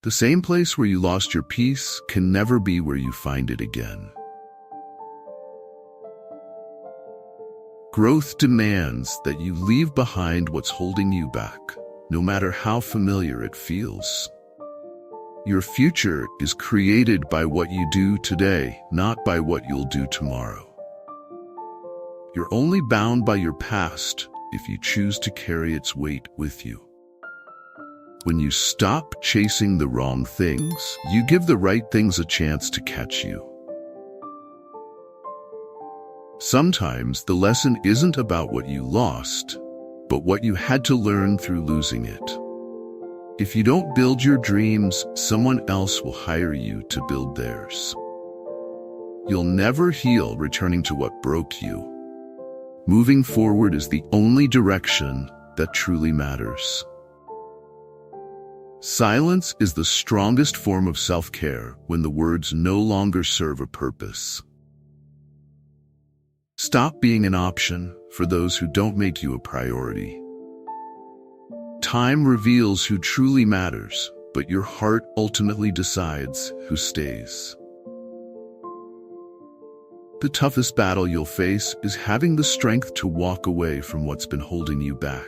The same place where you lost your peace can never be where you find it again. Growth demands that you leave behind what's holding you back, no matter how familiar it feels. Your future is created by what you do today, not by what you'll do tomorrow. You're only bound by your past if you choose to carry its weight with you. When you stop chasing the wrong things, you give the right things a chance to catch you. Sometimes the lesson isn't about what you lost, but what you had to learn through losing it. If you don't build your dreams, someone else will hire you to build theirs. You'll never heal returning to what broke you. Moving forward is the only direction that truly matters. Silence is the strongest form of self-care when the words no longer serve a purpose. Stop being an option for those who don't make you a priority. Time reveals who truly matters, but your heart ultimately decides who stays. The toughest battle you'll face is having the strength to walk away from what's been holding you back.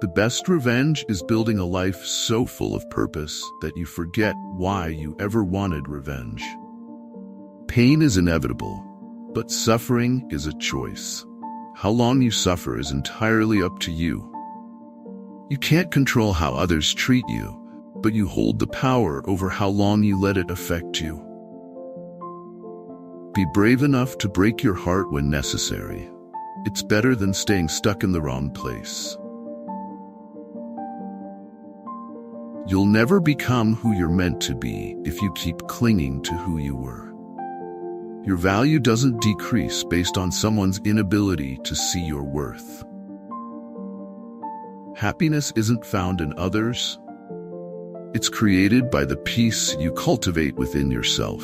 The best revenge is building a life so full of purpose that you forget why you ever wanted revenge. Pain is inevitable, but suffering is a choice. How long you suffer is entirely up to you. You can't control how others treat you, but you hold the power over how long you let it affect you. Be brave enough to break your heart when necessary. It's better than staying stuck in the wrong place. You'll never become who you're meant to be if you keep clinging to who you were. Your value doesn't decrease based on someone's inability to see your worth. Happiness isn't found in others. It's created by the peace you cultivate within yourself.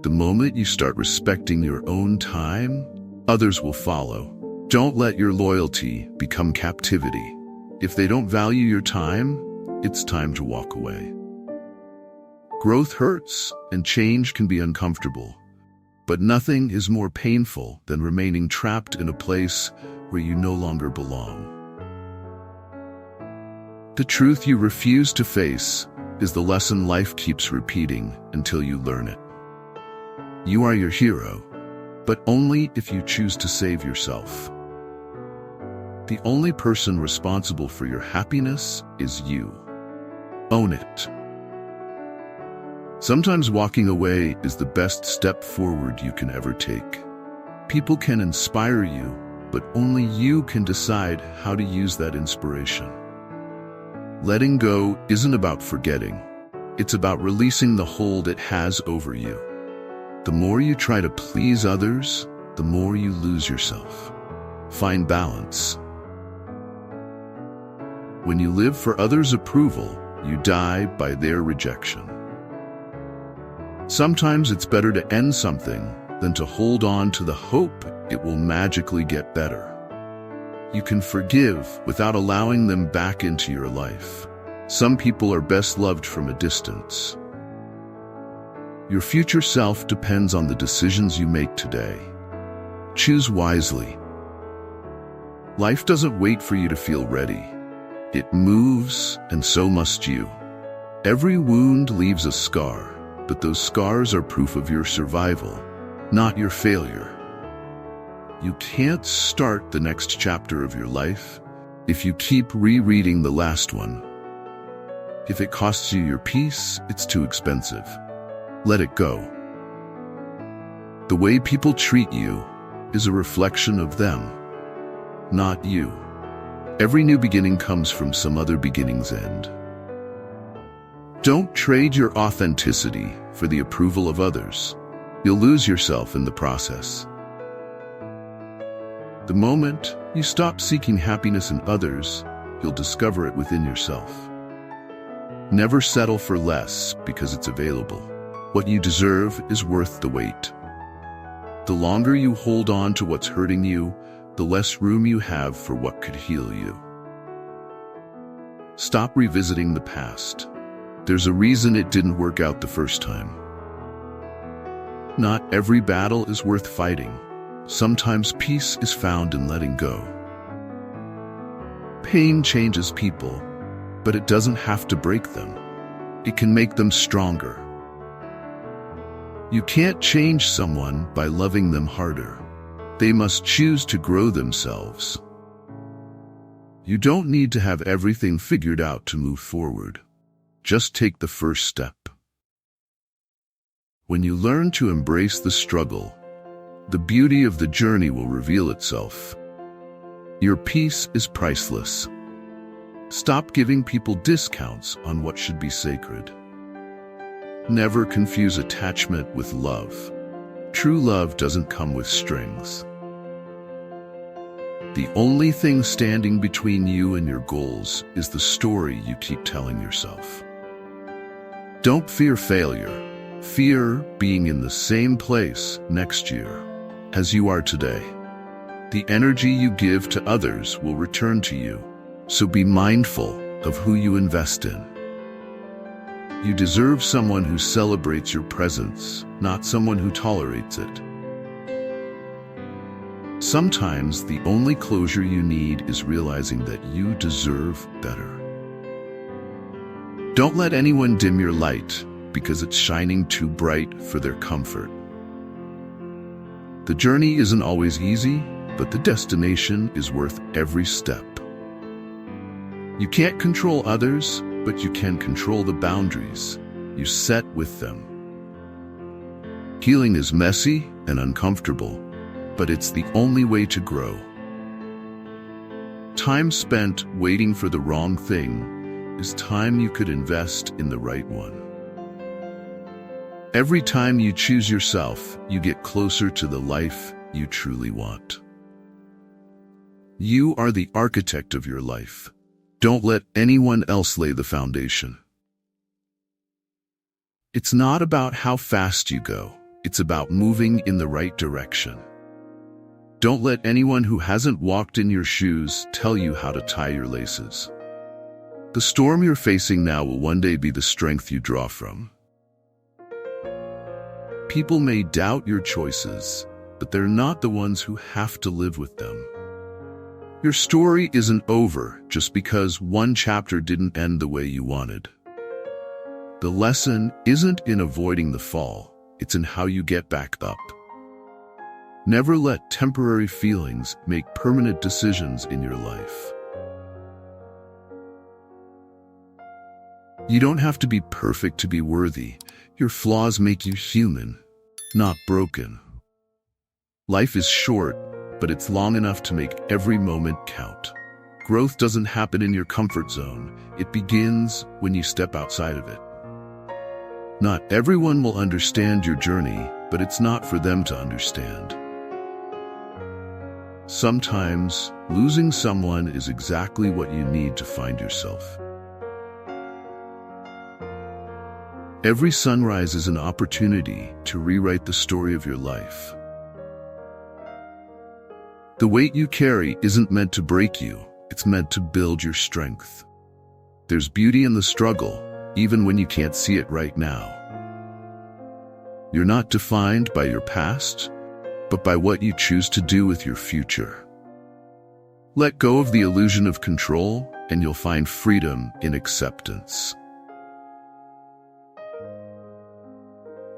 The moment you start respecting your own time, others will follow. Don't let your loyalty become captivity. If they don't value your time, it's time to walk away. Growth hurts, and change can be uncomfortable, but nothing is more painful than remaining trapped in a place where you no longer belong. The truth you refuse to face is the lesson life keeps repeating until you learn it. You are your hero, but only if you choose to save yourself. The only person responsible for your happiness is you. Own it. Sometimes walking away is the best step forward you can ever take. People can inspire you, but only you can decide how to use that inspiration. Letting go isn't about forgetting. It's about releasing the hold it has over you. The more you try to please others, the more you lose yourself. Find balance. When you live for others' approval, you die by their rejection. Sometimes it's better to end something than to hold on to the hope it will magically get better. You can forgive without allowing them back into your life. Some people are best loved from a distance. Your future self depends on the decisions you make today. Choose wisely. Life doesn't wait for you to feel ready. It moves, and so must you. Every wound leaves a scar, but those scars are proof of your survival, not your failure. You can't start the next chapter of your life if you keep rereading the last one. If it costs you your peace, it's too expensive. Let it go. The way people treat you is a reflection of them, not you. Every new beginning comes from some other beginning's end. Don't trade your authenticity for the approval of others. You'll lose yourself in the process. The moment you stop seeking happiness in others, you'll discover it within yourself. Never settle for less because it's available. What you deserve is worth the wait. The longer you hold on to what's hurting you, the less room you have for what could heal you. Stop revisiting the past. There's a reason it didn't work out the first time. Not every battle is worth fighting. Sometimes peace is found in letting go. Pain changes people, but it doesn't have to break them. It can make them stronger. You can't change someone by loving them harder. They must choose to grow themselves. You don't need to have everything figured out to move forward. Just take the first step. When you learn to embrace the struggle, the beauty of the journey will reveal itself. Your peace is priceless. Stop giving people discounts on what should be sacred. Never confuse attachment with love. True love doesn't come with strings. The only thing standing between you and your goals is the story you keep telling yourself. Don't fear failure. Fear being in the same place next year as you are today. The energy you give to others will return to you, so be mindful of who you invest in. You deserve someone who celebrates your presence, not someone who tolerates it. Sometimes the only closure you need is realizing that you deserve better. Don't let anyone dim your light because it's shining too bright for their comfort. The journey isn't always easy, but the destination is worth every step. You can't control others, but you can control the boundaries you set with them. Healing is messy and uncomfortable, but it's the only way to grow. Time spent waiting for the wrong thing is time you could invest in the right one. Every time you choose yourself, you get closer to the life you truly want. You are the architect of your life. Don't let anyone else lay the foundation. It's not about how fast you go. It's about moving in the right direction. Don't let anyone who hasn't walked in your shoes tell you how to tie your laces. The storm you're facing now will one day be the strength you draw from. People may doubt your choices, but they're not the ones who have to live with them. Your story isn't over just because one chapter didn't end the way you wanted. The lesson isn't in avoiding the fall, it's in how you get back up. Never let temporary feelings make permanent decisions in your life. You don't have to be perfect to be worthy. Your flaws make you human, not broken. Life is short, but it's long enough to make every moment count. Growth doesn't happen in your comfort zone. It begins when you step outside of it. Not everyone will understand your journey, but it's not for them to understand. Sometimes, losing someone is exactly what you need to find yourself. Every sunrise is an opportunity to rewrite the story of your life. The weight you carry isn't meant to break you, it's meant to build your strength. There's beauty in the struggle, even when you can't see it right now. You're not defined by your past, but by what you choose to do with your future. Let go of the illusion of control, and you'll find freedom in acceptance.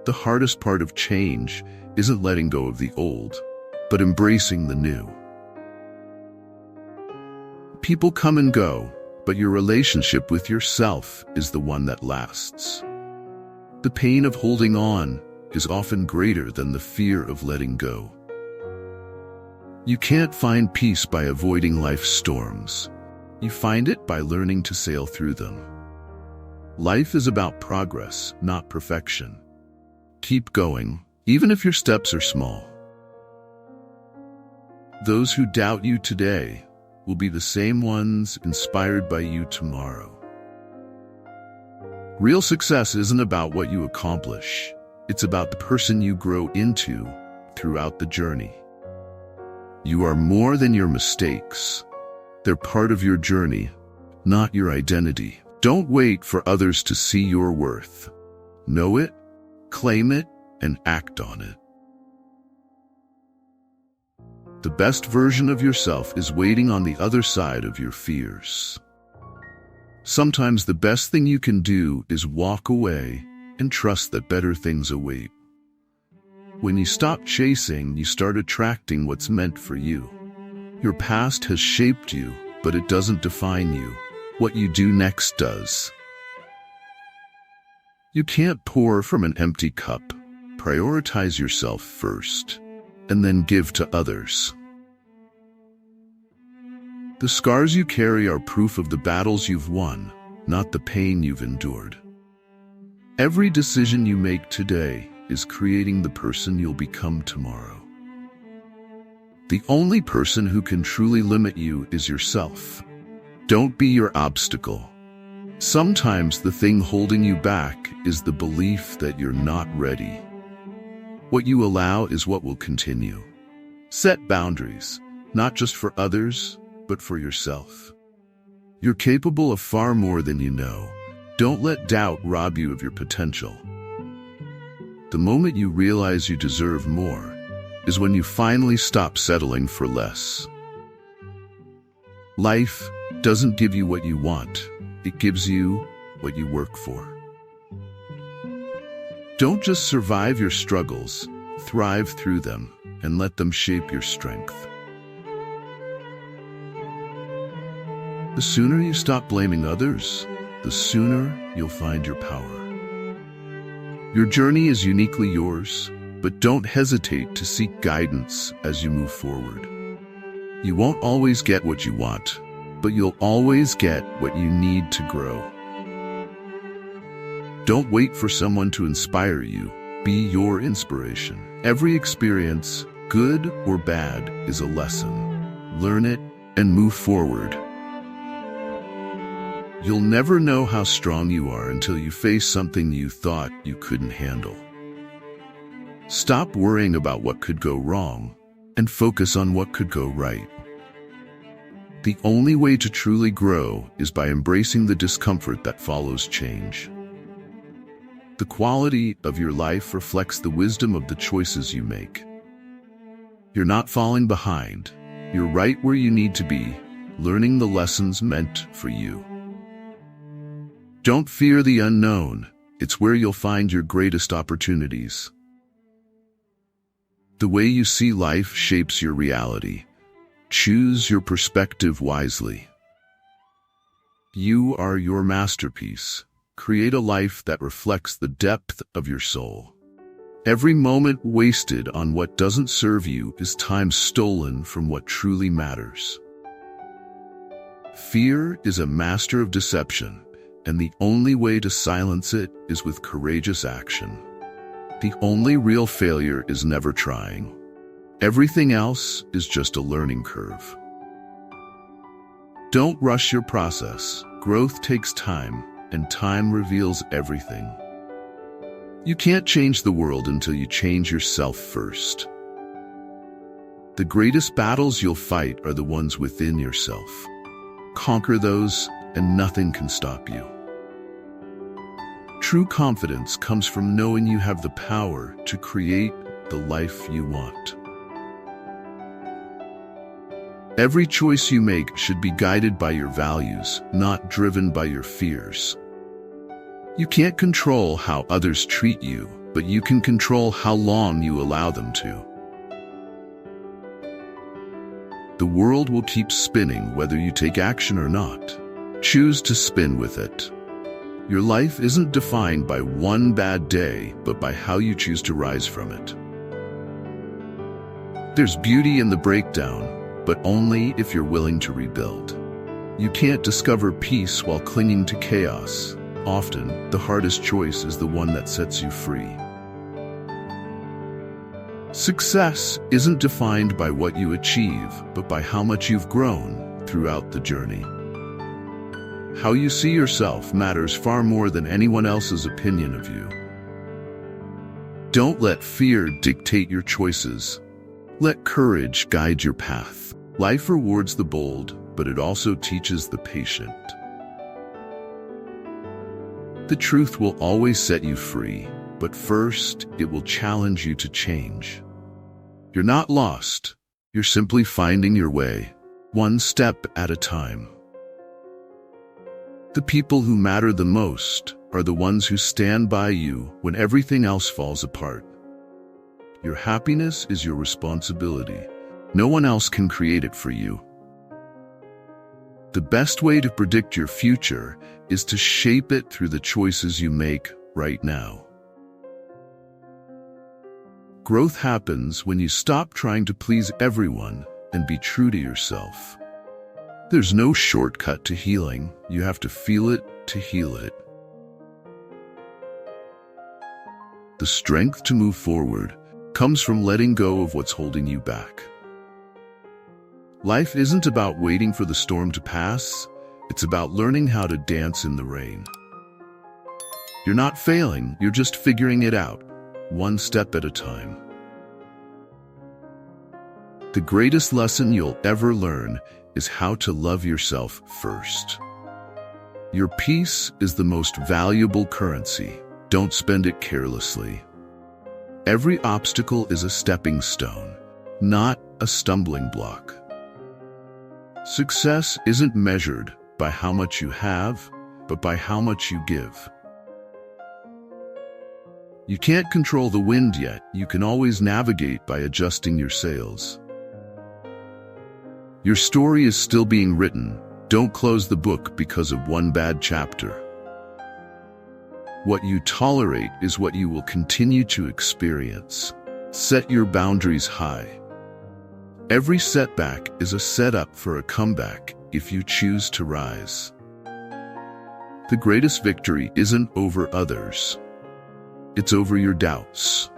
The hardest part of change isn't letting go of the old, but embracing the new. People come and go, but your relationship with yourself is the one that lasts. The pain of holding on is often greater than the fear of letting go. You can't find peace by avoiding life's storms. You find it by learning to sail through them. Life is about progress, not perfection. Keep going, even if your steps are small. Those who doubt you today will be the same ones inspired by you tomorrow. Real success isn't about what you accomplish. It's about the person you grow into throughout the journey. You are more than your mistakes. They're part of your journey, not your identity. Don't wait for others to see your worth. Know it, claim it, and act on it. The best version of yourself is waiting on the other side of your fears. Sometimes the best thing you can do is walk away and trust that better things await. When you stop chasing, you start attracting what's meant for you. Your past has shaped you, but it doesn't define you. What you do next does. You can't pour from an empty cup. Prioritize yourself first, and then give to others. The scars you carry are proof of the battles you've won, not the pain you've endured. Every decision you make today is creating the person you'll become tomorrow. The only person who can truly limit you is yourself. Don't be your obstacle. Sometimes the thing holding you back is the belief that you're not ready. What you allow is what will continue. Set boundaries, not just for others, but for yourself. You're capable of far more than you know. Don't let doubt rob you of your potential. The moment you realize you deserve more is when you finally stop settling for less. Life doesn't give you what you want. It gives you what you work for. Don't just survive your struggles, thrive through them, and let them shape your strength. The sooner you stop blaming others, the sooner you'll find your power. Your journey is uniquely yours, but don't hesitate to seek guidance as you move forward. You won't always get what you want, but you'll always get what you need to grow. Don't wait for someone to inspire you. Be your inspiration. Every experience, good or bad, is a lesson. Learn it and move forward. You'll never know how strong you are until you face something you thought you couldn't handle. Stop worrying about what could go wrong and focus on what could go right. The only way to truly grow is by embracing the discomfort that follows change. The quality of your life reflects the wisdom of the choices you make. You're not falling behind. You're right where you need to be, learning the lessons meant for you. Don't fear the unknown. It's where you'll find your greatest opportunities. The way you see life shapes your reality. Choose your perspective wisely. You are your masterpiece. Create a life that reflects the depth of your soul. Every moment wasted on what doesn't serve you is time stolen from what truly matters. Fear is a master of deception, and the only way to silence it is with courageous action. The only real failure is never trying. Everything else is just a learning curve. Don't rush your process. Growth takes time, and time reveals everything. You can't change the world until you change yourself first. The greatest battles you'll fight are the ones within yourself. Conquer those, and nothing can stop you. True confidence comes from knowing you have the power to create the life you want. Every choice you make should be guided by your values, not driven by your fears. You can't control how others treat you, but you can control how long you allow them to. The world will keep spinning whether you take action or not. Choose to spin with it. Your life isn't defined by one bad day, but by how you choose to rise from it. There's beauty in the breakdown, but only if you're willing to rebuild. You can't discover peace while clinging to chaos. Often, the hardest choice is the one that sets you free. Success isn't defined by what you achieve, but by how much you've grown throughout the journey. How you see yourself matters far more than anyone else's opinion of you. Don't let fear dictate your choices. Let courage guide your path. Life rewards the bold, but it also teaches the patient. The truth will always set you free, but first, it will challenge you to change. You're not lost. You're simply finding your way, one step at a time. The people who matter the most are the ones who stand by you when everything else falls apart. Your happiness is your responsibility. No one else can create it for you. The best way to predict your future is to shape it through the choices you make right now. Growth happens when you stop trying to please everyone and be true to yourself. There's no shortcut to healing. You have to feel it to heal it. The strength to move forward comes from letting go of what's holding you back. Life isn't about waiting for the storm to pass. It's about learning how to dance in the rain. You're not failing, you're just figuring it out, one step at a time. The greatest lesson you'll ever learn is how to love yourself first. Your peace is the most valuable currency. Don't spend it carelessly. Every obstacle is a stepping stone, not a stumbling block. Success isn't measured by how much you have, but by how much you give. You can't control the wind yet. You can always navigate by adjusting your sails. Your story is still being written. Don't close the book because of one bad chapter. What you tolerate is what you will continue to experience. Set your boundaries high. Every setback is a setup for a comeback if you choose to rise. The greatest victory isn't over others. It's over your doubts.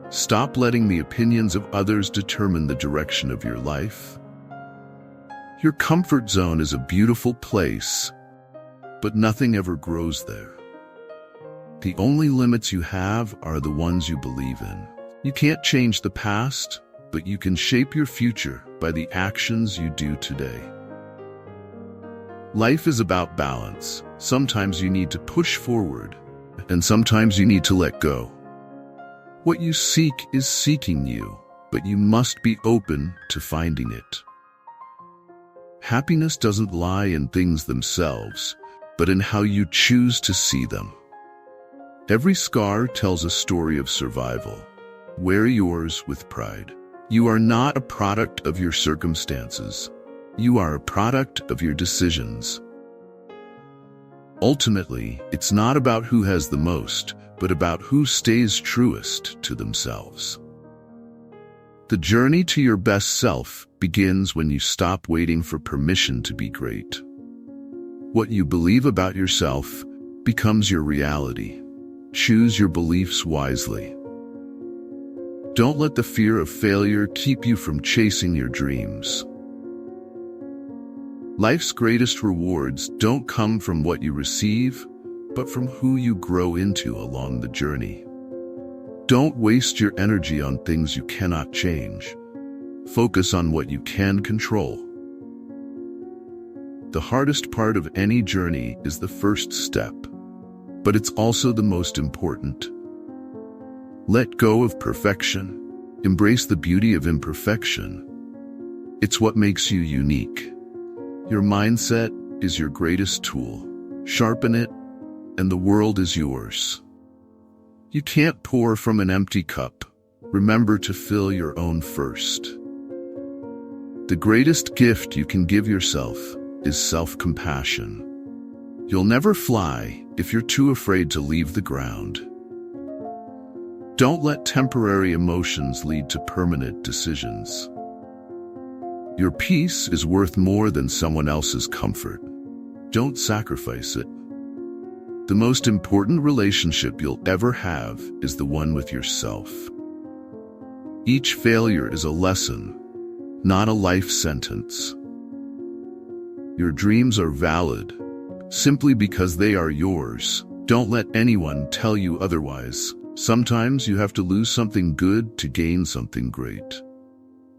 Stop letting the opinions of others determine the direction of your life. Your comfort zone is a beautiful place, but nothing ever grows there. The only limits you have are the ones you believe in. You can't change the past, but you can shape your future by the actions you do today. Life is about balance. Sometimes you need to push forward, and sometimes you need to let go. What you seek is seeking you, but you must be open to finding it. Happiness doesn't lie in things themselves, but in how you choose to see them. Every scar tells a story of survival. Wear yours with pride. You are not a product of your circumstances. You are a product of your decisions. Ultimately, it's not about who has the most, but about who stays truest to themselves. The journey to your best self begins when you stop waiting for permission to be great. What you believe about yourself becomes your reality. Choose your beliefs wisely. Don't let the fear of failure keep you from chasing your dreams. Life's greatest rewards don't come from what you receive, but from who you grow into along the journey. Don't waste your energy on things you cannot change. Focus on what you can control. The hardest part of any journey is the first step, but it's also the most important. Let go of perfection. Embrace the beauty of imperfection. It's what makes you unique. Your mindset is your greatest tool. Sharpen it, and the world is yours. You can't pour from an empty cup. Remember to fill your own first. The greatest gift you can give yourself is self-compassion. You'll never fly if you're too afraid to leave the ground. Don't let temporary emotions lead to permanent decisions. Your peace is worth more than someone else's comfort. Don't sacrifice it. The most important relationship you'll ever have is the one with yourself. Each failure is a lesson, not a life sentence. Your dreams are valid simply because they are yours. Don't let anyone tell you otherwise. Sometimes you have to lose something good to gain something great.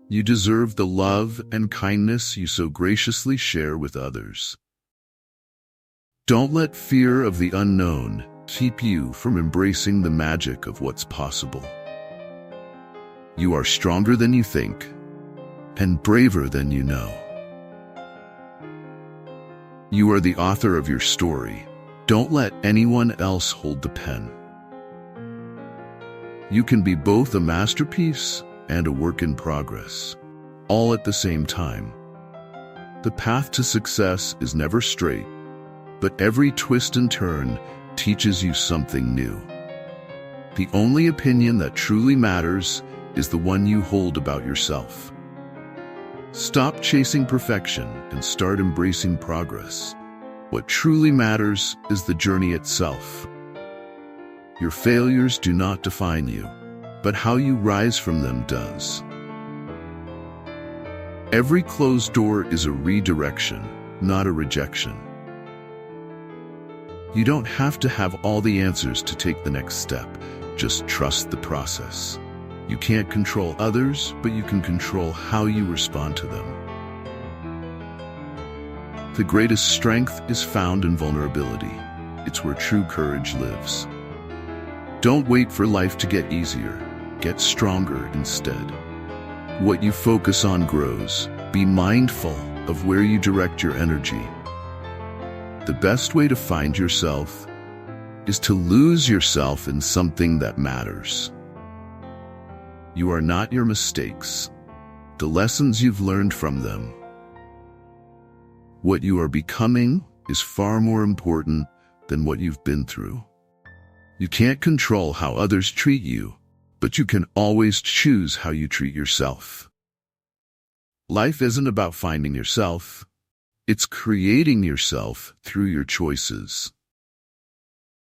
You deserve the love and kindness you so graciously share with others. Don't let fear of the unknown keep you from embracing the magic of what's possible. You are stronger than you think, and braver than you know. You are the author of your story. Don't let anyone else hold the pen. You can be both a masterpiece and a work in progress, all at the same time. The path to success is never straight, but every twist and turn teaches you something new. The only opinion that truly matters is the one you hold about yourself. Stop chasing perfection and start embracing progress. What truly matters is the journey itself. Your failures do not define you, but how you rise from them does. Every closed door is a redirection, not a rejection. You don't have to have all the answers to take the next step. Just trust the process. You can't control others, but you can control how you respond to them. The greatest strength is found in vulnerability. It's where true courage lives. Don't wait for life to get easier. Get stronger instead. What you focus on grows. Be mindful of where you direct your energy. The best way to find yourself is to lose yourself in something that matters. You are not your mistakes, the lessons you've learned from them. What you are becoming is far more important than what you've been through. You can't control how others treat you, but you can always choose how you treat yourself. Life isn't about finding yourself. It's creating yourself through your choices.